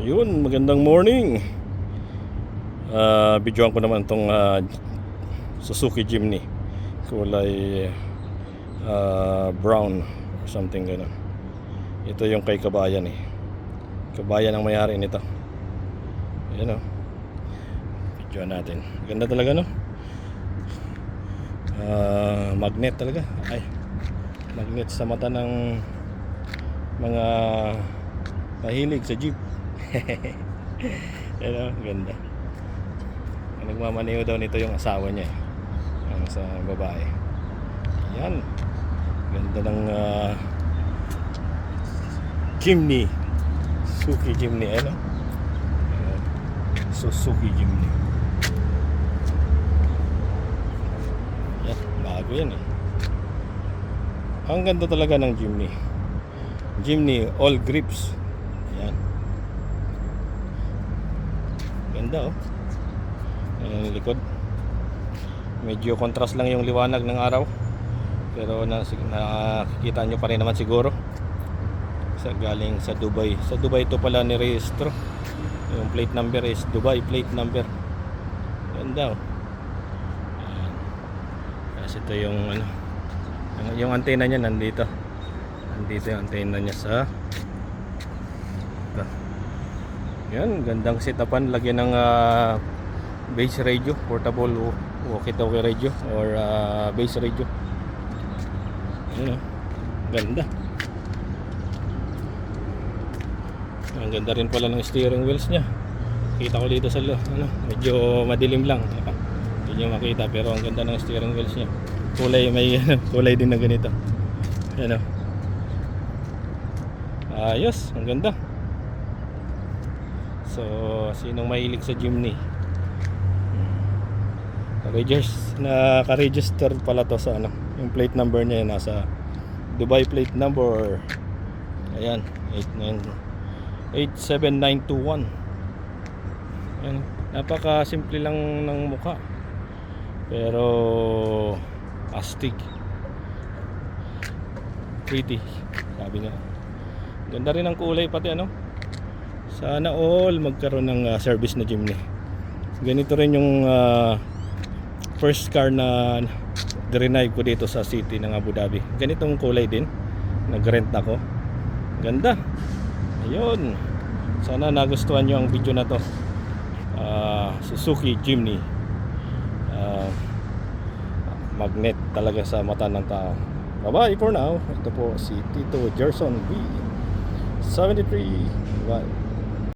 Yun, magandang morning. Videoan ko naman itong Suzuki Jimny. Kulay brown or something ganun. Ito yung kay Kabayan eh. Kabayan ang may-ari nito. Ayan o. Videoan natin. Ganda talaga no. Magnet talaga. Ay, magnet sa mata ng mga mahilig sa jeep. Yan o, ganda. Nagmamaneho daw nito yung asawa niya ang sa babae. Yan. Ganda ng Jimny. Suzuki Jimny. Ano? Suzuki Jimny. Yan. Bago yan eh. Ang ganda talaga ng Jimny. Jimny all grips. Yan. Ganda oh. Yung likod. Medyo contrast lang yung liwanag ng araw. Pero nakikita nyo pa rin naman siguro. Galing sa Dubai. Sa Dubai ito pala nirehistro. Yung plate number is Dubai plate number. Ganda oh. Ayan. Kasi ito yung ano, yung antena niya nandito. Nandito yung antena niya sa ito. Yan, gandang setupan. Lagyan ng base radio, portable walkie-talkie radio or base radio. Ayan, ganda. Ang ganda rin pala ng steering wheels niya. Kita ko dito sa ano, medyo madilim lang. Hindi nyo makita pero ang ganda ng steering wheels niya. Kulay, may kulay din na ganito. Ayan o. Ayos, ang ganda. So, sinong mahilig sa Jimny? Naka-register pala to sa ano, yung plate number niya nasa Dubai plate number. Ayan, 87921. Ayan, napaka simple lang ng mukha. Pero astig. Pretty, sabi nga. Ganda rin ang kulay pati ano. Sana all magkaroon ng service na Jimny. Ganito rin yung first car na drive ko dito sa city ng Abu Dhabi. Ganitong kulay din. Nag-rent ako. Ganda. Ayun. Sana nagustuhan nyo ang video na to. Suzuki Jimny. Magnet talaga sa mata ng tao. Bye bye for now. Ito po si Tito Gerson B 73. Bye.